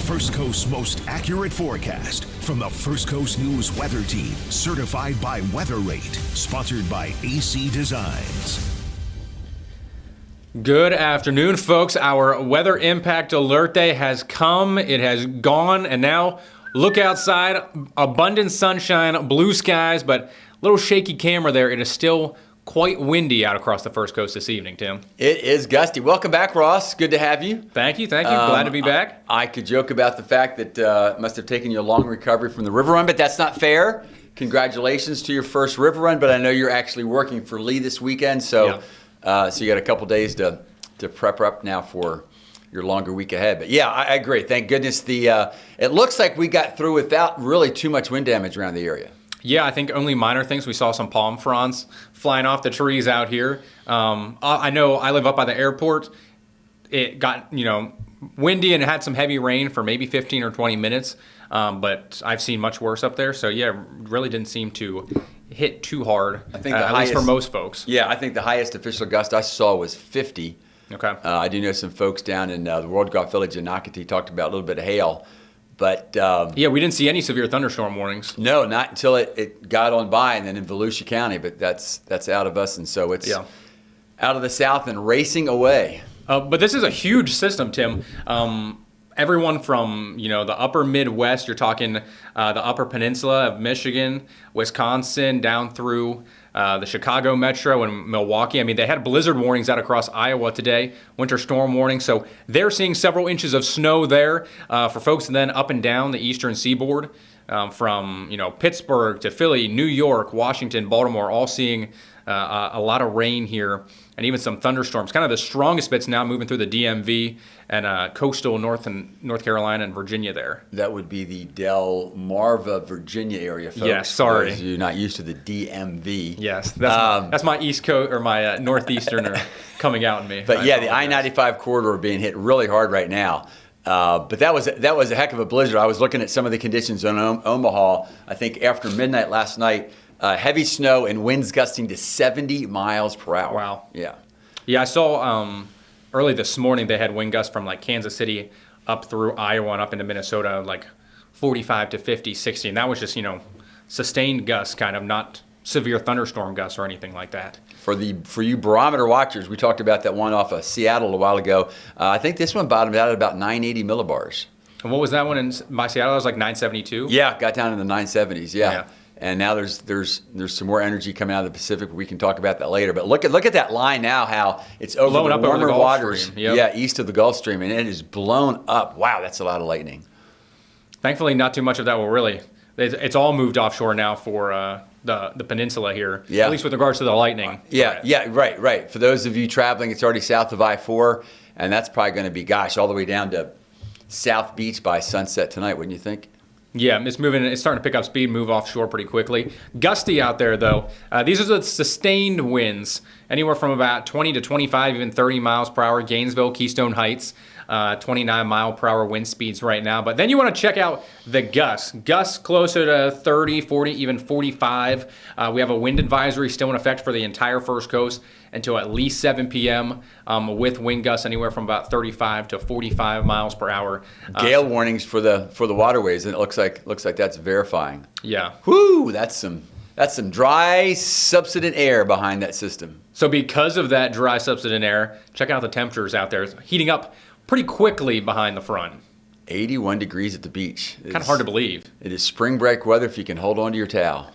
First Coast's most accurate forecast from the First Coast News Weather Team, certified by WeatherRate, sponsored by AC Designs. Good afternoon, folks. Our weather impact alert day has come, it has gone, and now look outside. Abundant sunshine, blue skies, but a little shaky camera there. It is still quite windy out across the First Coast this evening, Tim. It is gusty. Welcome back, Ross. Good to have you. Thank you. Glad to be back. I could joke about the fact that it must have taken you a long recovery from the river run, but that's not fair. Congratulations to your first river run, but I know you're actually working for Lee this weekend, so so you got a couple days to prep up now for your longer week ahead. But yeah, I agree. Thank goodness it looks like we got through without really too much wind damage around the area. Yeah, I think only minor things. We saw some palm fronds flying off the trees out here. I know I live up by the airport. It got, windy and it had some heavy rain for maybe 15 or 20 minutes. But I've seen much worse up there. So yeah, really didn't seem to hit too hard, I think at least for most folks. Yeah, I think the highest official gust I saw was 50. Okay. I do know some folks down in the World Golf Village in Nocatee talked about a little bit of hail. But yeah, we didn't see any severe thunderstorm warnings. No, not until it got on by, and then in Volusia County. But that's out of us, and so it's out of the south and racing away. But this is a huge system, Tim. Everyone from the upper Midwest, you're talking the upper peninsula of Michigan, Wisconsin, down through the Chicago metro and Milwaukee. I mean, they had blizzard warnings out across Iowa today, winter storm warning. So they're seeing several inches of snow there for folks, and then up and down the eastern seaboard from Pittsburgh to Philly, New York, Washington, Baltimore, all seeing a lot of rain here and even some thunderstorms. Kind of the strongest bits now moving through the DMV and coastal North Carolina and Virginia there. That would be the Delmarva, Virginia area, folks. Yeah, sorry. You're not used to the DMV. Yes, that's my East Coast or my Northeasterner coming out in me. But yeah, the I-95 corridor being hit really hard right now. But that was a heck of a blizzard. I was looking at some of the conditions in Omaha. I think after midnight last night. Heavy snow and winds gusting to 70 miles per hour. Wow. Yeah. Yeah, I saw early this morning they had wind gusts from like Kansas City up through Iowa and up into Minnesota, like 45 to 50, 60. And that was just, sustained gusts, kind of, not severe thunderstorm gusts or anything like that. For you barometer watchers, we talked about that one off of Seattle a while ago. I think this one bottomed out at about 980 millibars. And what was that one by Seattle? It was like 972? Yeah, got down in the 970s, yeah. And now there's some more energy coming out of the Pacific. We can talk about that later. But look at that line now, how it's over blowing the up warmer over the waters. Stream. Yep. Yeah, east of the Gulf Stream, and it is blown up. Wow, that's a lot of lightning. Thankfully, not too much of that will really. It's all moved offshore now for the peninsula here, at least with regards to the lightning. Right. For those of you traveling, it's already south of I-4, and that's probably going to be, all the way down to South Beach by sunset tonight, wouldn't you think? Yeah, it's moving. It's starting to pick up speed, move offshore pretty quickly. Gusty out there, though. These are the sustained winds, anywhere from about 20 to 25, even 30 miles per hour. Gainesville, Keystone Heights, 29 mile per hour wind speeds right now. But then you want to check out the gusts. Gusts closer to 30, 40, even 45. We have a wind advisory still in effect for the entire First Coast until at least 7 p.m. With wind gusts anywhere from about 35 to 45 miles per hour. Gale warnings for the waterways, and it looks like that's verifying. Yeah. Whoo! That's some dry subsidence air behind that system. So because of that dry subsidence air, check out the temperatures out there. It's heating up pretty quickly behind the front. 81 degrees at the beach. Kind of hard to believe. It is spring break weather if you can hold on to your towel.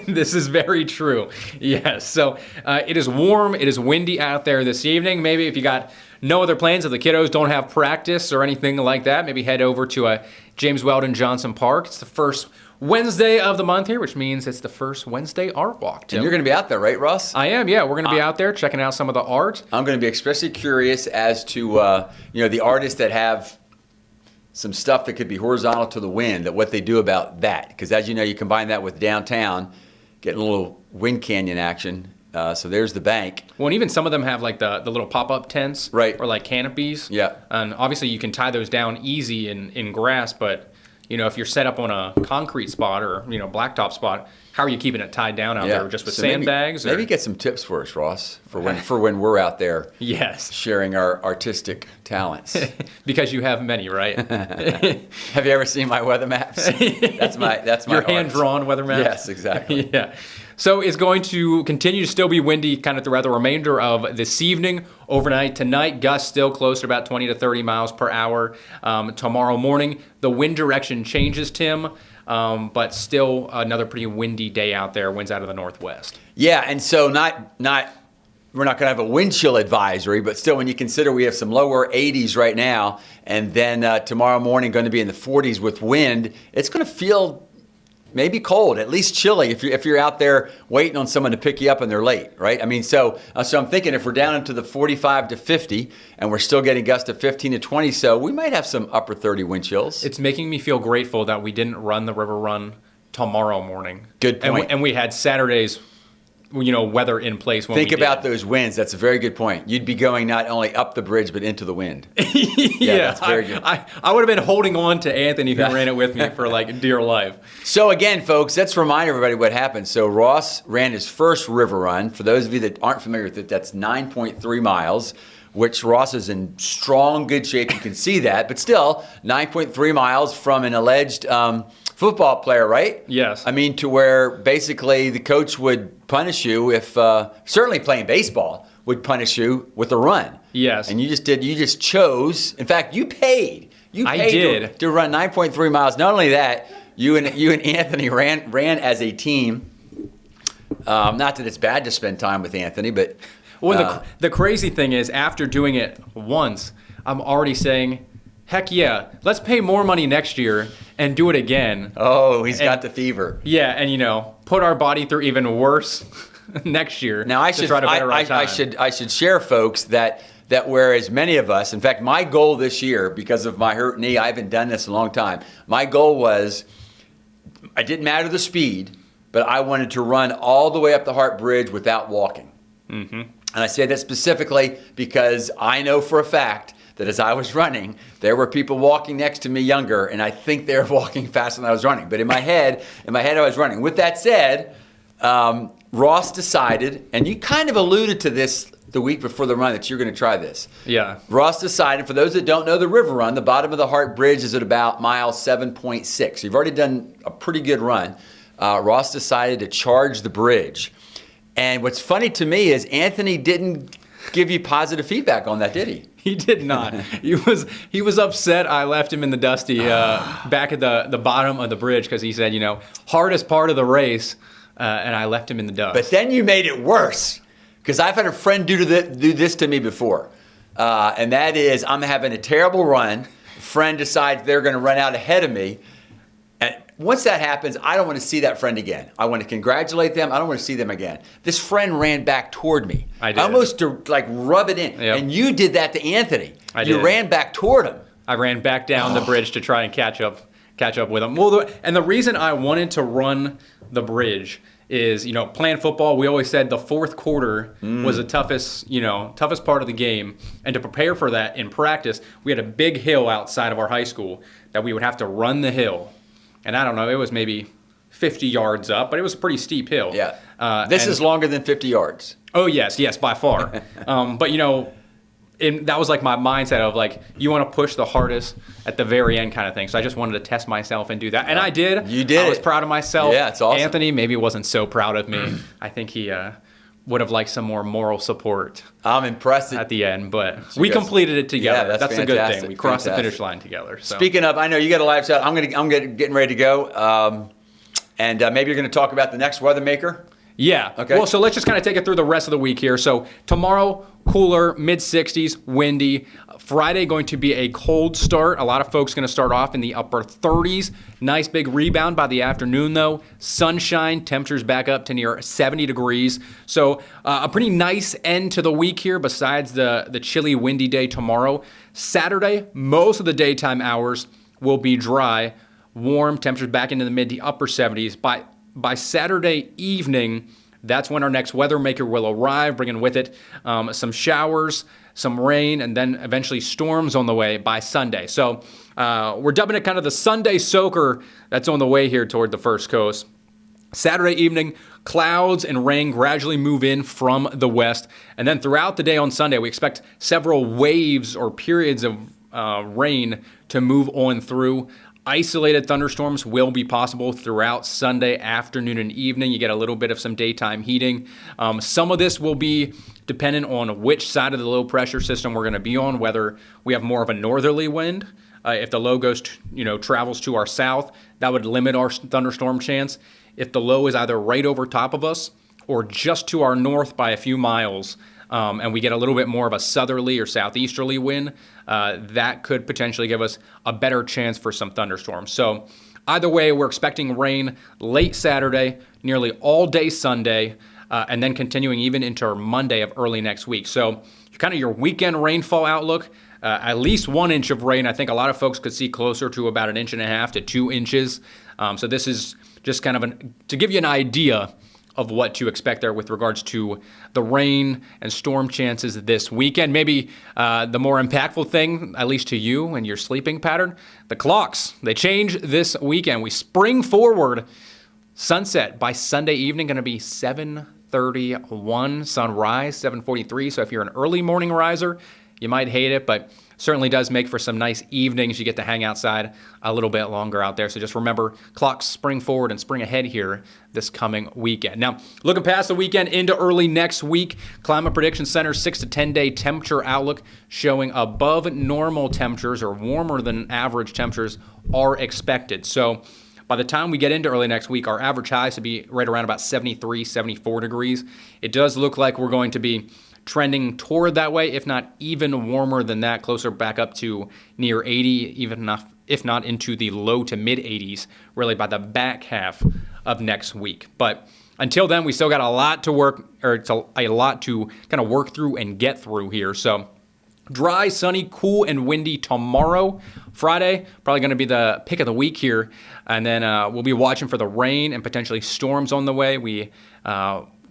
This is very true. Yes. So it is warm. It is windy out there this evening. Maybe if you got no other plans, if the kiddos don't have practice or anything like that, maybe head over to James Weldon Johnson Park. It's the first Wednesday of the month here, which means it's the first Wednesday art walk. Tim. And you're going to be out there, right, Russ? I am, yeah. We're going to be out there checking out some of the art. I'm going to be especially curious as to the artists that have some stuff that could be horizontal to the wind, that what they do about that. Because as you know, you combine that with downtown, getting a little wind canyon action. So there's the bank. Well, and even some of them have like the little pop-up tents, right, or like canopies. Yeah. And obviously you can tie those down easy in grass, but if you're set up on a concrete spot or, blacktop spot, how are you keeping it tied down out there? Just with sandbags? Maybe get some tips for us, Ross, for when we're out there yes, sharing our artistic talents. Because you have many, right? Have you ever seen my weather maps? That's my Your hand-drawn weather maps? Yes, exactly. Yeah. So it's going to continue to still be windy kind of throughout the remainder of this evening. Overnight tonight, gusts still close to about 20 to 30 miles per hour. Tomorrow morning, the wind direction changes, Tim, but still another pretty windy day out there. Winds out of the northwest. Yeah, and so we're not going to have a wind chill advisory, but still, when you consider we have some lower 80s right now, and then tomorrow morning going to be in the 40s with wind, it's going to feel maybe cold, at least chilly if you're out there waiting on someone to pick you up and they're late, right? I mean, so I'm thinking if we're down into the 45 to 50 and we're still getting gusts of 15 to 20, so we might have some upper 30 wind chills. It's making me feel grateful that we didn't run the river run tomorrow morning. Good point. And we had Saturday's weather in place when Think we about did. those winds. That's a very good point. You'd be going not only up the bridge, but into the wind. Yeah, that's very good. I would have been holding on to Anthony who ran it with me for like dear life. So again, folks, let's remind everybody what happened. So Ross ran his first river run. For those of you that aren't familiar with it, that's 9.3 miles, which Ross is in strong, good shape. You can see that. But still, 9.3 miles from an alleged football player, right? Yes. I mean, to where basically the coach would punish you if, certainly playing baseball, would punish you with a run. Yes. And you just chose, in fact, you paid. I did. To run 9.3 miles. Not only that, you and Anthony ran as a team. Not that it's bad to spend time with Anthony, but... Well, the crazy thing is, after doing it once, I'm already saying, heck yeah, let's pay more money next year and do it again. Oh, he's got the fever. Yeah, and put our body through even worse next year. Now I should share, folks, that whereas many of us, in fact, my goal this year, because of my hurt knee, I haven't done this in a long time. My goal was, it didn't matter the speed, but I wanted to run all the way up the Hart Bridge without walking. Mm-hmm. And I say that specifically because I know for a fact that as I was running, there were people walking next to me younger, and I think they were walking faster than I was running. But in my head, I was running. With that said, Ross decided, and you kind of alluded to this the week before the run, that you're going to try this. Yeah. Ross decided, for those that don't know the river run, the bottom of the Hart Bridge is at about mile 7.6. So you've already done a pretty good run. Ross decided to charge the bridge. And what's funny to me is Anthony didn't give you positive feedback on that, did he? He did not. He was upset I left him in the dusty back at the bottom of the bridge because he said, hardest part of the race, and I left him in the dust. But then you made it worse because I've had a friend do this to me before, and that is I'm having a terrible run. A friend decides they're going to run out ahead of me. And once that happens, I don't want to see that friend again. I want to congratulate them. I don't want to see them again. This friend ran back toward me. I did. Almost to rub it in. Yep. And you did that to Anthony. I did. You ran back toward him. I ran back down the bridge to try and catch up with him. Well, and the reason I wanted to run the bridge is, playing football, we always said the fourth quarter was the toughest part of the game. And to prepare for that in practice, we had a big hill outside of our high school that we would have to run the hill. And I don't know, it was maybe 50 yards up, but it was a pretty steep hill. Yeah. This is longer than 50 yards. Oh, yes, by far. But, that was like my mindset of you want to push the hardest at the very end kind of thing. So I just wanted to test myself and do that. And I did. You did. I was proud of myself. Yeah, it's awesome. Anthony maybe wasn't so proud of me. I think he would have liked some more moral support. I'm impressed at the end, but we completed it together. Yeah, that's a good thing. We crossed the finish line together. So. Speaking of, I know you got a live shot. I'm getting ready to go, and maybe you're going to talk about the next weather maker. Yeah. Okay. Well, so let's just kind of take it through the rest of the week here. So tomorrow, cooler, mid-60s, windy. Friday going to be a cold start. A lot of folks going to start off in the upper 30s. Nice big rebound by the afternoon, though. Sunshine, temperatures back up to near 70 degrees. So a pretty nice end to the week here besides the chilly, windy day tomorrow. Saturday, most of the daytime hours will be dry, warm, temperatures back into the mid to upper 70s. By Saturday evening, that's when our next weather maker will arrive, bringing with it some showers, some rain, and then eventually storms on the way by Sunday. So we're dubbing it kind of the Sunday soaker that's on the way here toward the First Coast. Saturday evening, clouds and rain gradually move in from the west. And then throughout the day on Sunday, we expect several waves or periods of rain to move on through. Isolated thunderstorms will be possible throughout Sunday afternoon and evening. You get a little bit of some daytime heating. Some of this will be dependent on which side of the low pressure system we're going to be on, whether we have more of a northerly wind. If the low goes, travels to our south, that would limit our thunderstorm chance. If the low is either right over top of us or just to our north by a few miles, and we get a little bit more of a southerly or southeasterly wind, that could potentially give us a better chance for some thunderstorms. So either way, we're expecting rain late Saturday, nearly all day Sunday, and then continuing even into Monday of early next week. So kind of your weekend rainfall outlook, at least 1 inch of rain. I think a lot of folks could see closer to about 1.5 inches to 2 inches. So this is just kind of to give you an idea of what to expect there with regards to the rain and storm chances this weekend. Maybe the more impactful thing, at least to you and your sleeping pattern, the clocks. They change this weekend. We spring forward. Sunset by Sunday evening going to be 7:31. Sunrise 7:43. So if you're an early morning riser, you might hate it, but certainly does make for some nice evenings. You get to hang outside a little bit longer out there. So just remember, clocks spring forward and spring ahead here this coming weekend. Now, looking past the weekend into early next week, Climate Prediction Center 6 to 10 day temperature outlook showing above normal temperatures or warmer than average temperatures are expected. So by the time we get into early next week, our average highs to be right around about 73, 74 degrees. It does look like we're going to be trending toward that way, if not even warmer than that, closer back up to near 80, if not into the low to mid 80s, really by the back half of next week. But until then, we still got a lot to work, or it's a lot to kind of work through and get through here. So dry, sunny, cool, and windy tomorrow. Friday, probably going to be the pick of the week here. And then we'll be watching for the rain and potentially storms on the way. We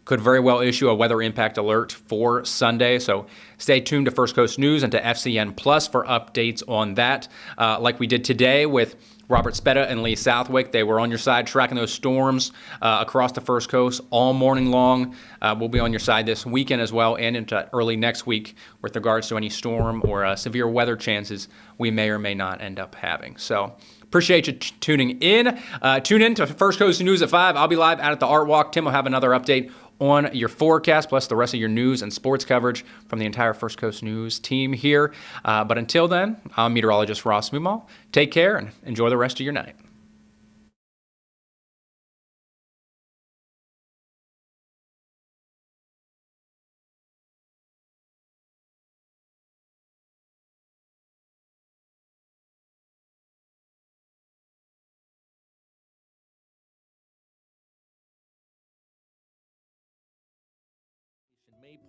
could very well issue a weather impact alert for Sunday. So stay tuned to First Coast News and to FCN Plus for updates on that. Like we did today with Robert Speta and Lee Southwick. They were on your side tracking those storms across the First Coast all morning long. We'll be on your side this weekend as well and into early next week with regards to any storm or severe weather chances we may or may not end up having. So appreciate you tuning in. Tune in to First Coast News at 5. I'll be live out at the Art Walk. Tim will have another update on your forecast, plus the rest of your news and sports coverage from the entire First Coast News team here. But until then, I'm meteorologist Ross Mumal. Take care and enjoy the rest of your night.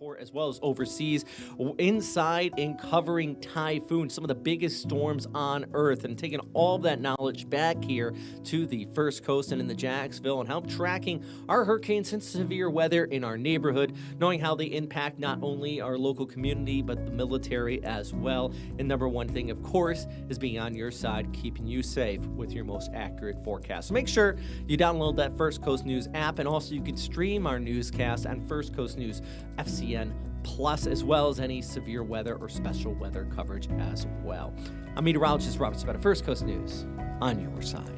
Mayport as well as overseas, inside and covering typhoons, some of the biggest storms on Earth, and taking all that knowledge back here to the First Coast and in the Jacksonville and help tracking our hurricanes and severe weather in our neighborhood, knowing how they impact not only our local community but the military as well. And number one thing, of course, is being on your side, keeping you safe with your most accurate forecast. So make sure you download that First Coast News app, and also you can stream our newscast on First Coast News FCN Plus, as well as any severe weather or special weather coverage as well. I'm meteorologist Robert Speta, First Coast News, on your side.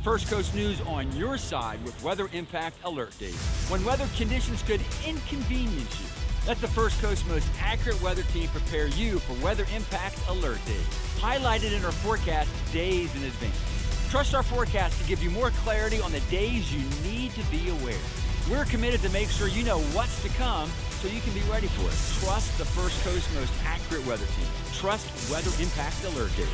First Coast News on your side with Weather Impact Alert Days. When weather conditions could inconvenience you, let the First Coast most accurate weather team prepare you for Weather Impact Alert Days, highlighted in our forecast days in advance. Trust our forecast to give you more clarity on the days you need to be aware. We're committed to make sure you know what's to come so you can be ready for it. Trust the First Coast most accurate weather team. Trust Weather Impact Alert Days.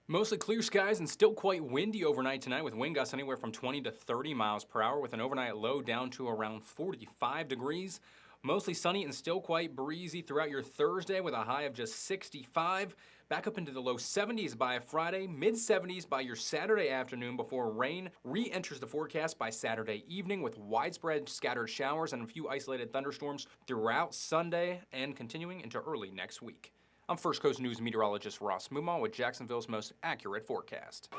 Mostly clear skies and still quite windy overnight tonight with wind gusts anywhere from 20 to 30 miles per hour with an overnight low down to around 45 degrees. Mostly sunny and still quite breezy throughout your Thursday with a high of just 65. Back up into the low 70s by Friday, mid 70s by your Saturday afternoon before rain re-enters the forecast by Saturday evening with widespread scattered showers and a few isolated thunderstorms throughout Sunday and continuing into early next week. I'm First Coast News meteorologist Ross Mumau with Jacksonville's most accurate forecast.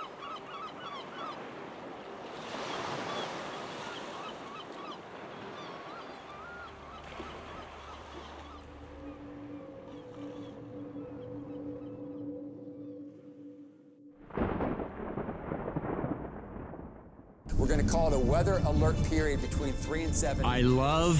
We're going to call it a weather alert period between 3 and 7. I love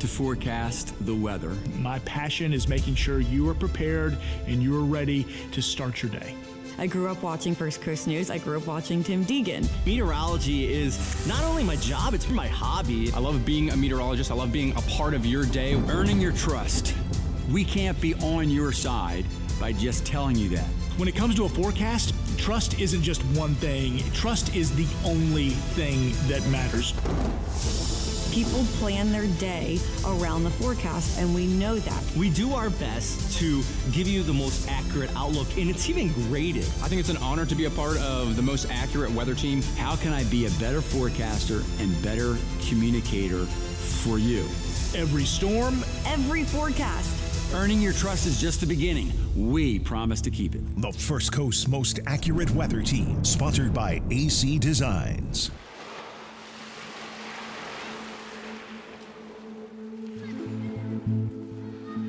to forecast the weather. My passion is making sure you are prepared and you are ready to start your day. I grew up watching First Coast News. I grew up watching Tim Deegan. Meteorology is not only my job, it's my hobby. I love being a meteorologist. I love being a part of your day. Earning your trust. We can't be on your side by just telling you that. When it comes to a forecast, trust isn't just one thing. Trust is the only thing that matters. People plan their day around the forecast, and we know that. We do our best to give you the most accurate outlook, and it's even graded. I think it's an honor to be a part of the most accurate weather team. How can I be a better forecaster and better communicator for you? Every storm, every forecast. Earning your trust is just the beginning. We promise to keep it. The First Coast's most accurate weather team, sponsored by AC Designs.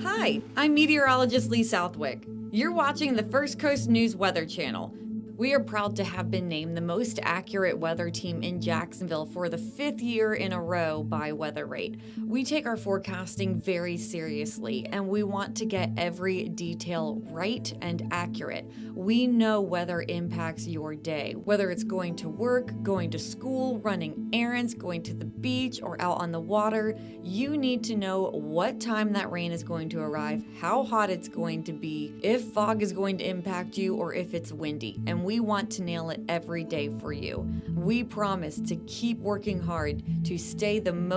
Hi, I'm meteorologist Lee Southwick. You're watching the First Coast News Weather Channel. We are proud to have been named the most accurate weather team in Jacksonville for the 5th year in a row by Weather Rate. We take our forecasting very seriously, and we want to get every detail right and accurate. We know weather impacts your day, whether it's going to work, going to school, running errands, going to the beach, or out on the water. You need to know what time that rain is going to arrive, how hot it's going to be, if fog is going to impact you, or if it's windy. And we want to nail it every day for you. We promise to keep working hard to stay the most